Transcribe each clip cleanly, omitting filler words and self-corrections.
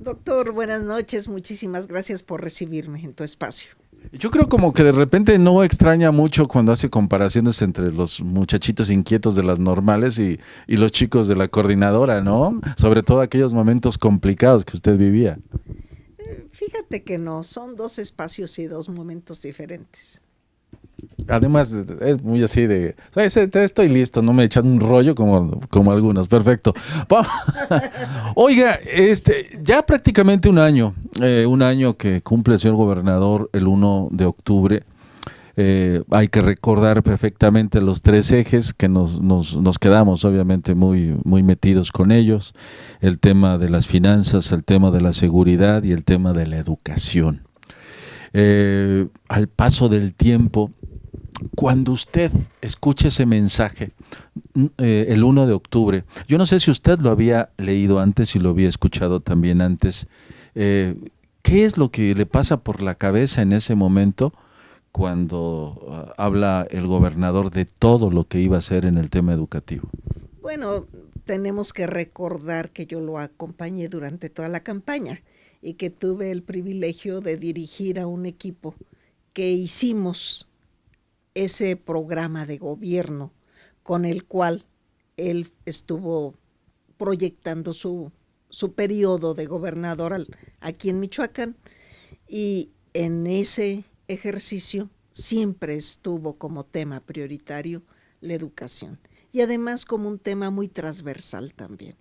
Doctor, buenas noches. Muchísimas gracias por recibirme en tu espacio. Yo creo como que de repente no extraña mucho cuando hace comparaciones entre los muchachitos inquietos de las normales y los chicos de la coordinadora, ¿no? Sobre todo aquellos momentos complicados que usted vivía. Fíjate que no, son dos espacios y dos momentos diferentes. Además, es muy así de, "¿Sabes? Estoy listo, no me echan un rollo como algunos, perfecto. Oiga, ya prácticamente un año que cumple el señor gobernador el 1 de octubre. Hay que recordar perfectamente los tres ejes que nos quedamos obviamente muy metidos con ellos: el tema de las finanzas, el tema de la seguridad y el tema de la educación. Al paso del tiempo, cuando usted escuche ese mensaje, el 1 de octubre, yo no sé si usted lo había leído antes y lo había escuchado también antes, ¿qué es lo que le pasa por la cabeza en ese momento cuando habla el gobernador de todo lo que iba a hacer en el tema educativo? Bueno, tenemos que recordar que yo lo acompañé durante toda la campaña y que tuve el privilegio de dirigir a un equipo que hicimos ese programa de gobierno con el cual él estuvo proyectando su periodo de gobernador aquí en Michoacán, y en ese ejercicio siempre estuvo como tema prioritario la educación y además como un tema muy transversal también.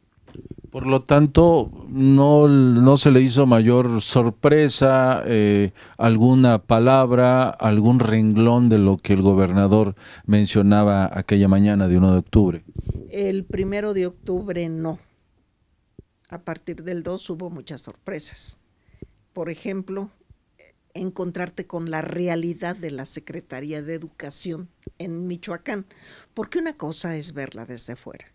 Por lo tanto, no se le hizo mayor sorpresa, alguna palabra, algún renglón de lo que el gobernador mencionaba aquella mañana de 1 de octubre. El 1 de octubre no. A partir del 2 hubo muchas sorpresas. Por ejemplo, encontrarte con la realidad de la Secretaría de Educación en Michoacán, porque una cosa es verla desde fuera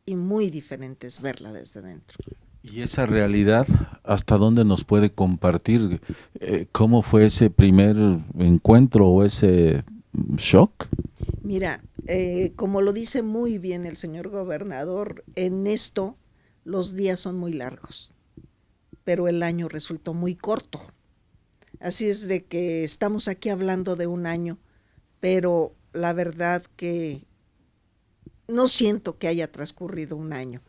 y muy diferente es verla desde dentro. ¿Y esa realidad hasta dónde nos puede compartir? ¿Cómo fue ese primer encuentro o ese shock? Mira, como lo dice muy bien el señor gobernador, en esto los días son muy largos, pero el año resultó muy corto. Así es de que estamos aquí hablando de un año, pero la verdad que no siento que haya transcurrido un año.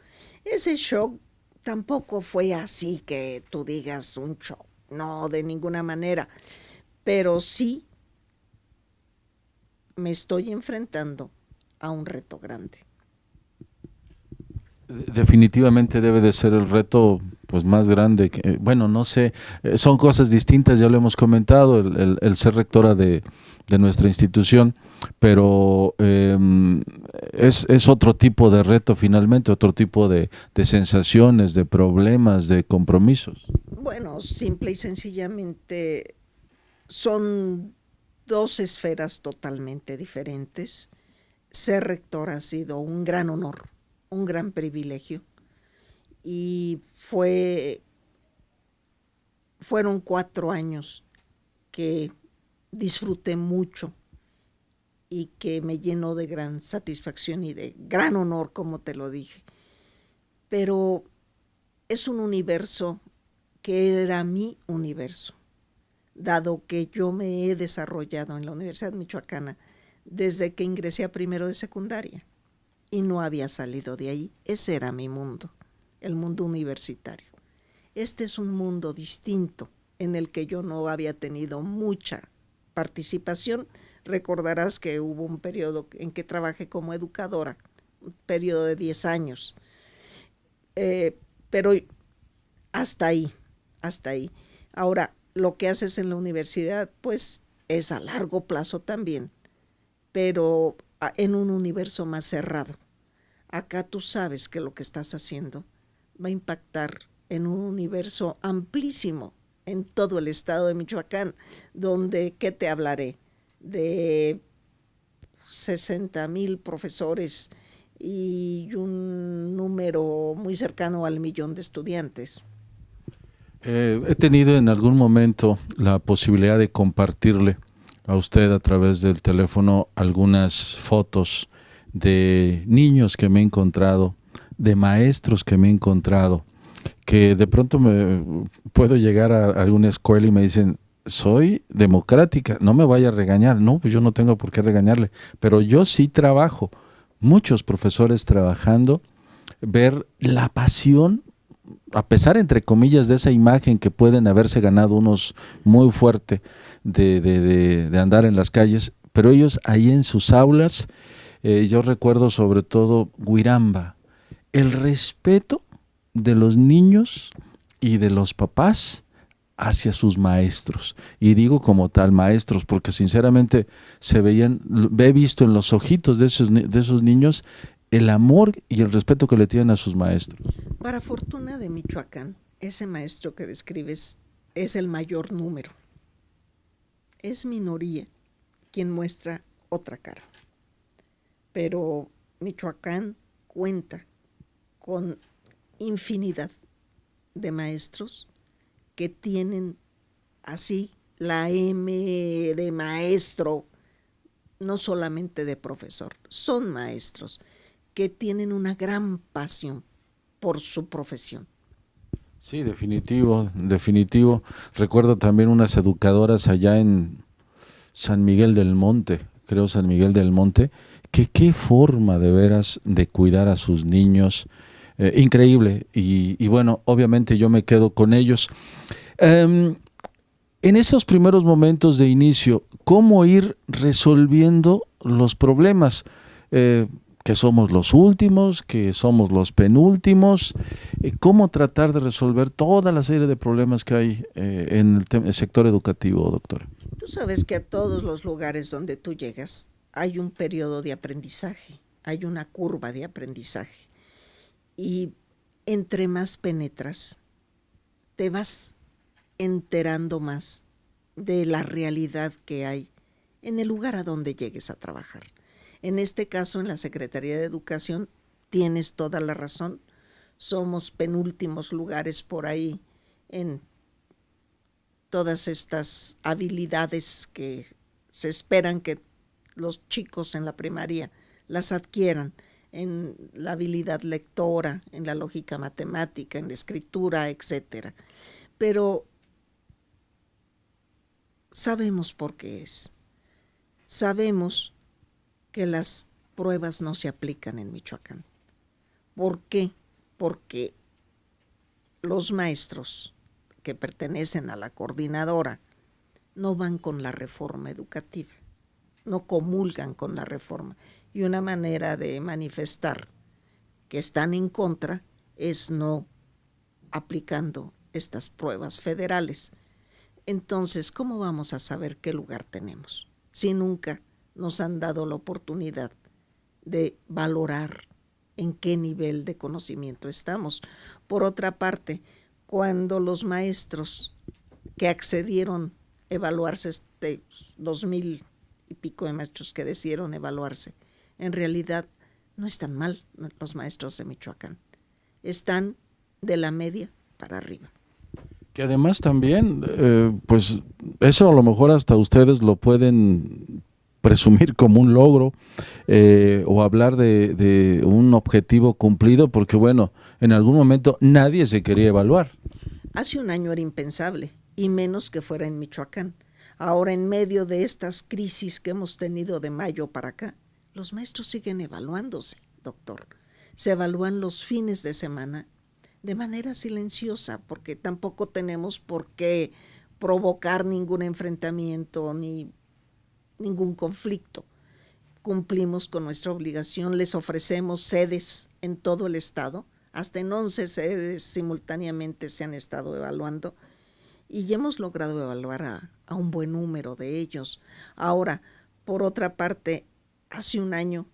Ese shock tampoco fue así que tú digas un shock, no, de ninguna manera, pero sí me estoy enfrentando a un reto grande. Definitivamente debe de ser el reto pues más grande que, bueno, no sé, son cosas distintas, ya lo hemos comentado, el ser rectora de nuestra institución, pero es otro tipo de reto finalmente, otro tipo de sensaciones, de problemas, de compromisos. Bueno, simple y sencillamente son dos esferas totalmente diferentes. Ser rector ha sido un gran honor, un gran privilegio, y fueron 4 años que disfruté mucho y que me llenó de gran satisfacción y de gran honor, como te lo dije. Pero es un universo que era mi universo, dado que yo me he desarrollado en la Universidad Michoacana desde que ingresé a primero de secundaria y no había salido de ahí. Ese era mi mundo, el mundo universitario. Este es un mundo distinto en el que yo no había tenido mucha participación. Recordarás que hubo un periodo en que trabajé como educadora, un periodo de 10 años, pero hasta ahí, hasta ahí. Ahora, lo que haces en la universidad, pues, es a largo plazo también, pero en un universo más cerrado. Acá tú sabes que lo que estás haciendo va a impactar en un universo amplísimo en todo el estado de Michoacán, donde, ¿qué te hablaré? De 60,000 profesores y un número muy cercano al 1,000,000 de estudiantes. He tenido en algún momento la posibilidad de compartirle a usted a través del teléfono algunas fotos de niños que me he encontrado, de maestros que me he encontrado, que de pronto me puedo llegar a alguna escuela y me dicen, soy democrática, no me vaya a regañar. No, pues yo no tengo por qué regañarle, pero yo sí trabajo, muchos profesores trabajando, ver la pasión, a pesar entre comillas de esa imagen que pueden haberse ganado unos muy fuerte de andar en las calles, pero ellos ahí en sus aulas, yo recuerdo sobre todo Guiramba, el respeto de los niños y de los papás hacia sus maestros. Y digo como tal maestros, porque sinceramente se veían, he visto en los ojitos de esos niños el amor y el respeto que le tienen a sus maestros. Para fortuna de Michoacán, ese maestro que describes es el mayor número. Es minoría quien muestra otra cara. Pero Michoacán cuenta con infinidad de maestros que tienen así la M de maestro, no solamente de profesor, son maestros que tienen una gran pasión por su profesión. Sí, definitivo, definitivo. Recuerdo también unas educadoras allá en San Miguel del Monte, creo San Miguel del Monte, que qué forma de veras de cuidar a sus niños, increíble. Y bueno, obviamente yo me quedo con ellos. En esos primeros momentos de inicio, ¿cómo ir resolviendo los problemas? Que somos los últimos, que somos los penúltimos, ¿cómo tratar de resolver toda la serie de problemas que hay en el sector educativo, doctora? Tú sabes que a todos los lugares donde tú llegas hay un periodo de aprendizaje, hay una curva de aprendizaje. Y entre más penetras, te vas enterando más de la realidad que hay en el lugar a donde llegues a trabajar. En este caso, en la Secretaría de Educación, tienes toda la razón. Somos penúltimos lugares por ahí en todas estas habilidades que se esperan que los chicos en la primaria las adquieran, en la habilidad lectora, en la lógica matemática, en la escritura, etcétera. Pero sabemos por qué es. Sabemos que las pruebas no se aplican en Michoacán. ¿Por qué? Porque los maestros que pertenecen a la coordinadora no van con la reforma educativa, no comulgan con la reforma. Y una manera de manifestar que están en contra es no aplicando estas pruebas federales. Entonces, ¿cómo vamos a saber qué lugar tenemos si nunca nos han dado la oportunidad de valorar en qué nivel de conocimiento estamos? Por otra parte, cuando los maestros que accedieron a evaluarse, 2000 y pico de maestros que decidieron evaluarse, en realidad no están mal los maestros de Michoacán, están de la media para arriba. Que además también, pues eso a lo mejor hasta ustedes lo pueden presumir como un logro o hablar de un objetivo cumplido, porque bueno, en algún momento nadie se quería evaluar. Hace un año era impensable, y menos que fuera en Michoacán. Ahora, en medio de estas crisis que hemos tenido de mayo para acá, los maestros siguen evaluándose, doctor. Se evalúan los fines de semana de manera silenciosa, porque tampoco tenemos por qué provocar ningún enfrentamiento ni ningún conflicto. Cumplimos con nuestra obligación, les ofrecemos sedes en todo el estado, hasta en 11 sedes simultáneamente se han estado evaluando y ya hemos logrado evaluar a un buen número de ellos. Ahora, por otra parte, hace un año,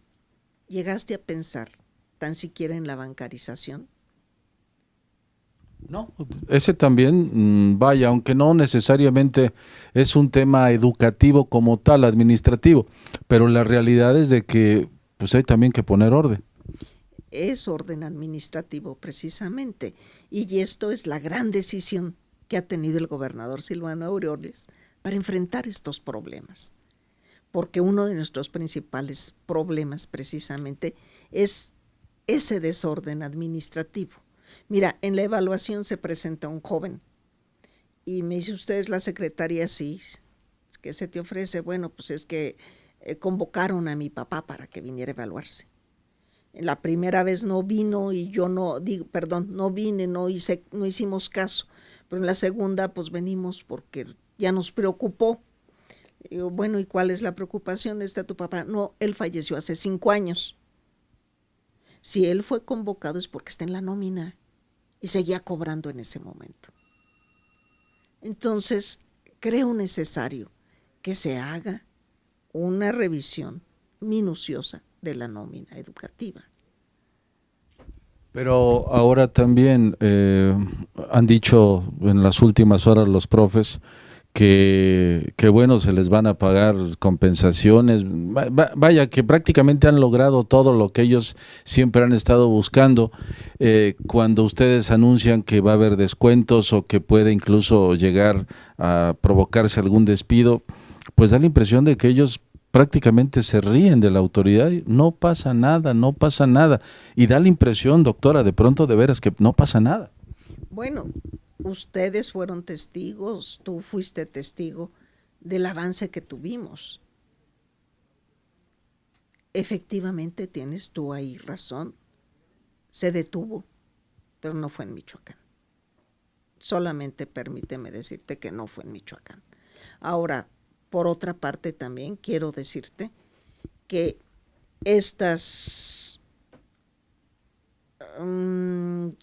¿llegaste a pensar tan siquiera en la bancarización? No, ese también, vaya, aunque no necesariamente es un tema educativo como tal, administrativo, pero la realidad es de que pues hay también que poner orden. Es orden administrativo precisamente, y esto es la gran decisión que ha tenido el gobernador Silvano Aureoles para enfrentar estos problemas, porque uno de nuestros principales problemas precisamente es ese desorden administrativo. Mira, en la evaluación se presenta un joven y me dice, ¿usted es la secretaria? Sí. ¿Qué se te ofrece? Bueno, pues es que convocaron a mi papá para que viniera a evaluarse. La primera vez no vino y yo no vine, no hicimos caso. Pero en la segunda, pues venimos porque ya nos preocupó. Digo, bueno, ¿y cuál es la preocupación de tu papá? No, él falleció hace 5 años. Si él fue convocado es porque está en la nómina y seguía cobrando en ese momento. Entonces, creo necesario que se haga una revisión minuciosa de la nómina educativa. Pero ahora también han dicho en las últimas horas los profes que bueno, se les van a pagar compensaciones. Vaya, que prácticamente han logrado todo lo que ellos siempre han estado buscando. Cuando ustedes anuncian que va a haber descuentos o que puede incluso llegar a provocarse algún despido, pues da la impresión de que ellos prácticamente se ríen de la autoridad. No pasa nada, no pasa nada. Y da la impresión, doctora, de pronto de veras que no pasa nada. Bueno, ustedes fueron testigos, tú fuiste testigo del avance que tuvimos. Efectivamente, tienes tú ahí razón. Se detuvo, pero no fue en Michoacán. Solamente permíteme decirte que no fue en Michoacán. Ahora, por otra parte, también quiero decirte que estas,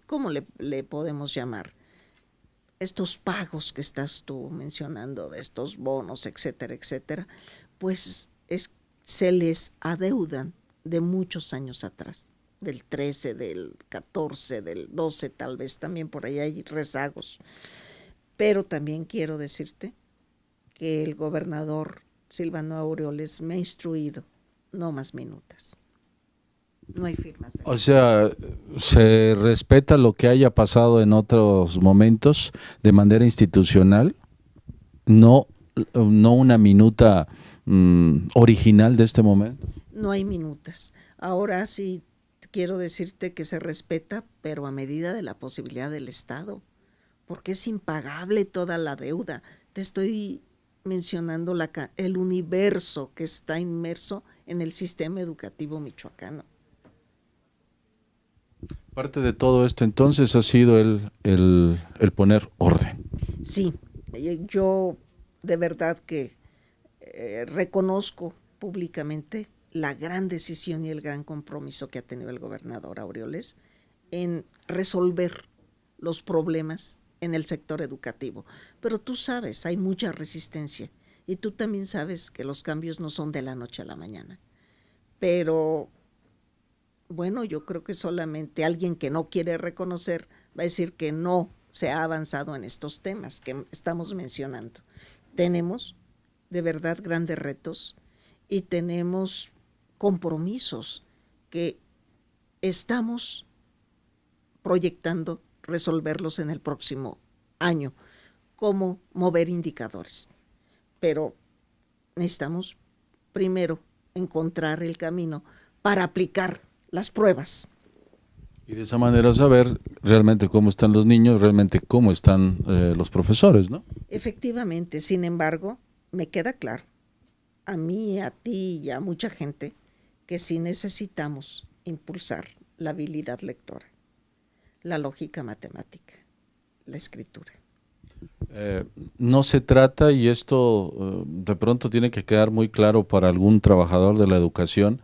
¿cómo le podemos llamar? Estos pagos que estás tú mencionando, de estos bonos, etcétera, etcétera, pues se les adeudan de muchos años atrás, del 13, del 14, del 12, tal vez también por ahí hay rezagos. Pero también quiero decirte que el gobernador Silvano Aureoles me ha instruido, no más minutas. No hay firmas. O sea, ¿se respeta lo que haya pasado en otros momentos de manera institucional? No una minuta original de este momento. No hay minutas. Ahora sí quiero decirte que se respeta, pero a medida de la posibilidad del Estado, porque es impagable toda la deuda. Te estoy mencionando el universo que está inmerso en el sistema educativo michoacano. Parte de todo esto entonces ha sido el poner orden. Sí, yo de verdad que reconozco públicamente la gran decisión y el gran compromiso que ha tenido el gobernador Aureoles en resolver los problemas en el sector educativo. Pero tú sabes, hay mucha resistencia y tú también sabes que los cambios no son de la noche a la mañana. Pero bueno, yo creo que solamente alguien que no quiere reconocer va a decir que no se ha avanzado en estos temas que estamos mencionando. Tenemos de verdad grandes retos y tenemos compromisos que estamos proyectando resolverlos en el próximo año, como mover indicadores. Pero necesitamos primero encontrar el camino para aplicar las pruebas. Y de esa manera saber realmente cómo están los niños, realmente cómo están los profesores, ¿no? Efectivamente, sin embargo, me queda claro, a mí, a ti y a mucha gente, que sí necesitamos impulsar la habilidad lectora, la lógica matemática, la escritura. No se trata, y esto de pronto tiene que quedar muy claro para algún trabajador de la educación,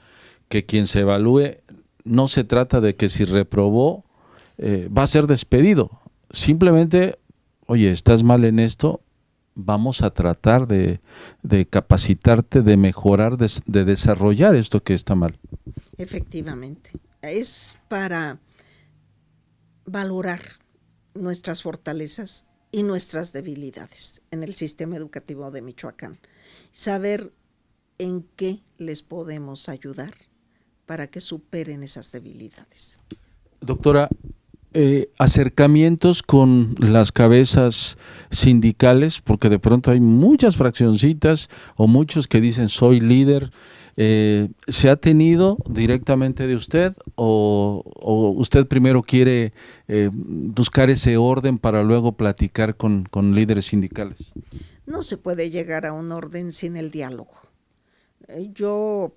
que quien se evalúe, no se trata de que si reprobó va a ser despedido. Simplemente, oye, estás mal en esto, vamos a tratar de capacitarte, de mejorar, de desarrollar esto que está mal. Efectivamente, es para valorar nuestras fortalezas y nuestras debilidades en el sistema educativo de Michoacán. Saber en qué les podemos ayudar para que superen esas debilidades. Doctora, acercamientos con las cabezas sindicales, porque de pronto hay muchas fraccioncitas o muchos que dicen soy líder. ¿Se ha tenido directamente de usted o usted primero quiere buscar ese orden para luego platicar con líderes sindicales? No se puede llegar a un orden sin el diálogo. Yo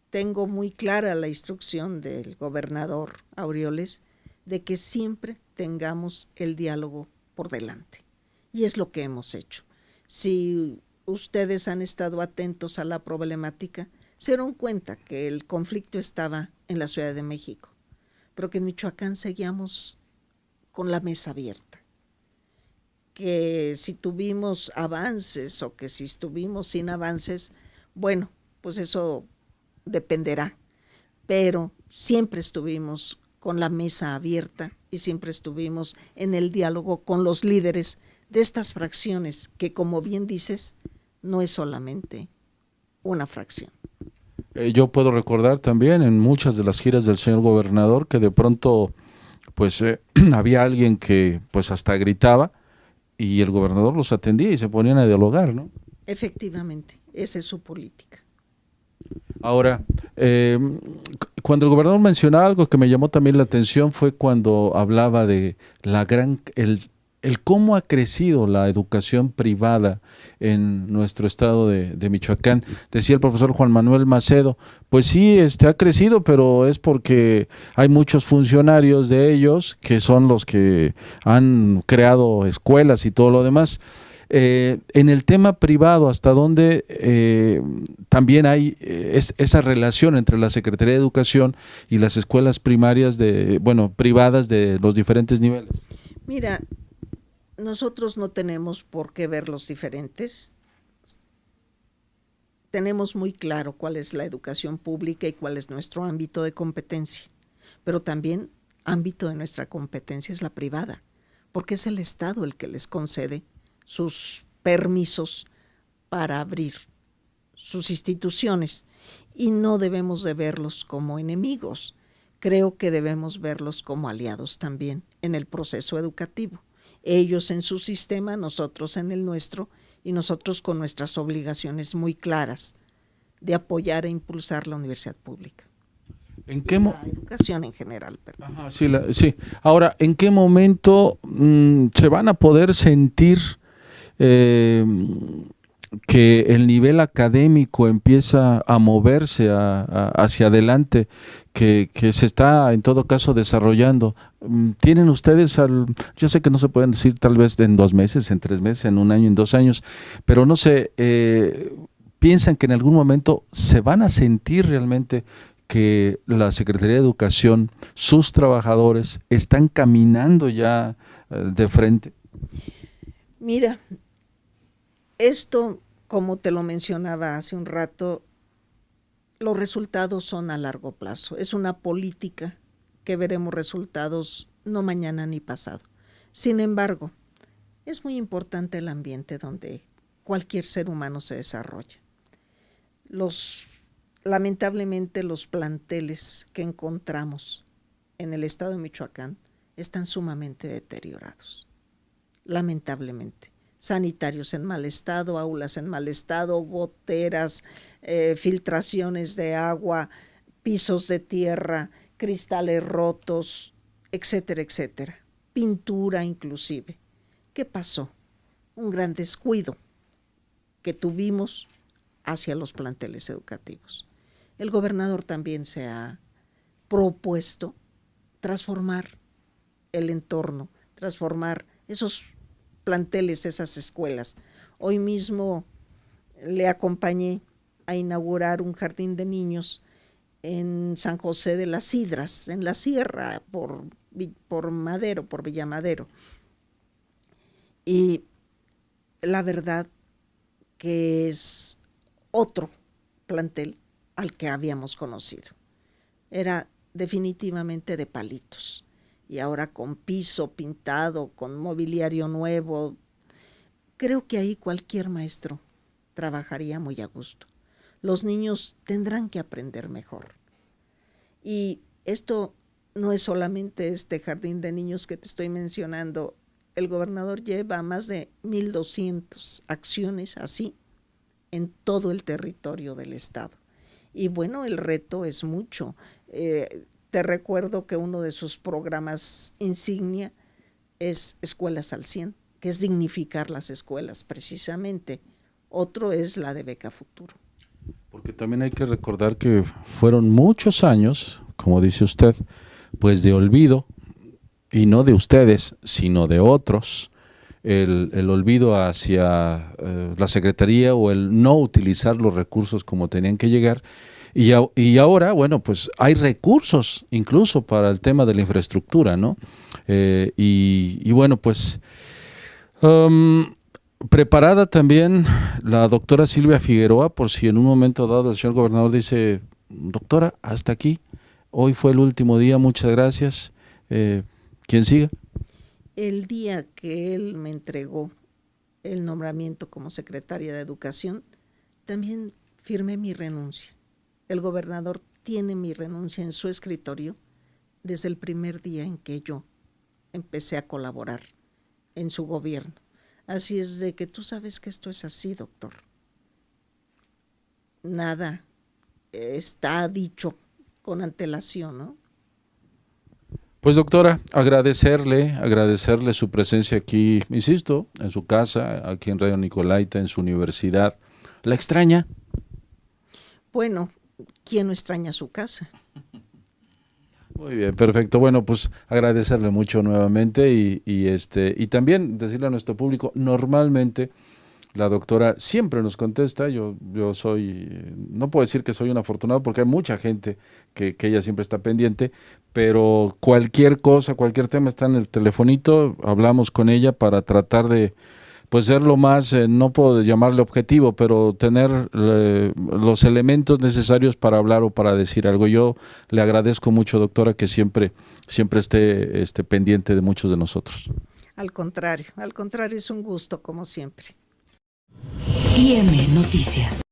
tengo muy clara la instrucción del gobernador Aureoles de que siempre tengamos el diálogo por delante. Y es lo que hemos hecho. Si ustedes han estado atentos a la problemática, se dieron cuenta que el conflicto estaba en la Ciudad de México, pero que en Michoacán seguíamos con la mesa abierta. Que si tuvimos avances o que si estuvimos sin avances, bueno, pues eso dependerá, pero siempre estuvimos con la mesa abierta y siempre estuvimos en el diálogo con los líderes de estas fracciones, que como bien dices, no es solamente una fracción. Yo puedo recordar también en muchas de las giras del señor gobernador que de pronto pues había alguien que pues hasta gritaba y el gobernador los atendía y se ponían a dialogar, ¿no? Efectivamente, esa es su política. Ahora, cuando el gobernador mencionaba algo que me llamó también la atención fue cuando hablaba de el cómo ha crecido la educación privada en nuestro estado de Michoacán. Decía el profesor Juan Manuel Macedo, pues sí, ha crecido, pero es porque hay muchos funcionarios de ellos que son los que han creado escuelas y todo lo demás. En el tema privado, ¿hasta dónde también hay esa relación entre la Secretaría de Educación y las escuelas primarias privadas de los diferentes niveles? Mira, nosotros no tenemos por qué verlos diferentes. Tenemos muy claro cuál es la educación pública y cuál es nuestro ámbito de competencia, pero también ámbito de nuestra competencia es la privada, porque es el Estado el que les concede sus permisos para abrir sus instituciones y no debemos de verlos como enemigos. Creo que debemos verlos como aliados también en el proceso educativo. Ellos en su sistema, nosotros en el nuestro, y nosotros con nuestras obligaciones muy claras de apoyar e impulsar la universidad pública. ¿En qué la educación en general, perdón. Ajá, sí, sí. Ahora, ¿en qué momento se van a poder sentir que el nivel académico empieza a moverse hacia adelante, que se está en todo caso desarrollando? ¿Tienen ustedes, yo sé que no se pueden decir tal vez en 2 meses, en 3 meses, en 1 año, en 2 años, pero no sé, piensan que en algún momento se van a sentir realmente que la Secretaría de Educación, sus trabajadores, están caminando ya de frente? Mira, esto, como te lo mencionaba hace un rato, los resultados son a largo plazo. Es una política que veremos resultados no mañana ni pasado. Sin embargo, es muy importante el ambiente donde cualquier ser humano se desarrolla. Lamentablemente los planteles que encontramos en el estado de Michoacán están sumamente deteriorados. Lamentablemente. Sanitarios en mal estado, aulas en mal estado, goteras, filtraciones de agua, pisos de tierra, cristales rotos, etcétera, etcétera. Pintura inclusive. ¿Qué pasó? Un gran descuido que tuvimos hacia los planteles educativos. El gobernador también se ha propuesto transformar el entorno, transformar esos planteles, esas escuelas. Hoy mismo le acompañé a inaugurar un jardín de niños en San José de las Sidras, en la sierra, por Villa Madero. Y la verdad que es otro plantel al que habíamos conocido. Era definitivamente de palitos. Y ahora con piso pintado, con mobiliario nuevo, creo que ahí cualquier maestro trabajaría muy a gusto. Los niños tendrán que aprender mejor. Y esto no es solamente este jardín de niños que te estoy mencionando. El gobernador lleva más de 1,200 acciones así en todo el territorio del estado. Y bueno, el reto es mucho. Te recuerdo que uno de sus programas insignia es Escuelas al 100, que es dignificar las escuelas precisamente. Otro es la de Beca Futuro. Porque también hay que recordar que fueron muchos años, como dice usted, pues de olvido, y no de ustedes, sino de otros, el olvido hacia la Secretaría o el no utilizar los recursos como tenían que llegar. Y ahora, bueno, pues hay recursos incluso para el tema de la infraestructura, ¿no? Y bueno, pues preparada también la doctora Silvia Figueroa, por si en un momento dado el señor gobernador dice, doctora, hasta aquí, hoy fue el último día, muchas gracias, ¿quién siga? El día que él me entregó el nombramiento como secretaria de Educación, también firmé mi renuncia. El gobernador tiene mi renuncia en su escritorio desde el primer día en que yo empecé a colaborar en su gobierno. Así es de que tú sabes que esto es así, doctor. Nada está dicho con antelación, ¿no? Pues doctora, agradecerle su presencia aquí, insisto, en su casa, aquí en Radio Nicolaita, en su universidad. ¿La extraña? Bueno, ¿quién no extraña su casa? Muy bien, perfecto. Bueno, pues agradecerle mucho nuevamente y también decirle a nuestro público, normalmente la doctora siempre nos contesta, yo soy, no puedo decir que soy un afortunado porque hay mucha gente que ella siempre está pendiente, pero cualquier cosa, cualquier tema está en el telefonito, hablamos con ella para tratar de pues ser lo más, no puedo llamarle objetivo, pero tener los elementos necesarios para hablar o para decir algo. Yo le agradezco mucho, doctora, que siempre esté pendiente de muchos de nosotros. Al contrario, es un gusto como siempre. IM Noticias.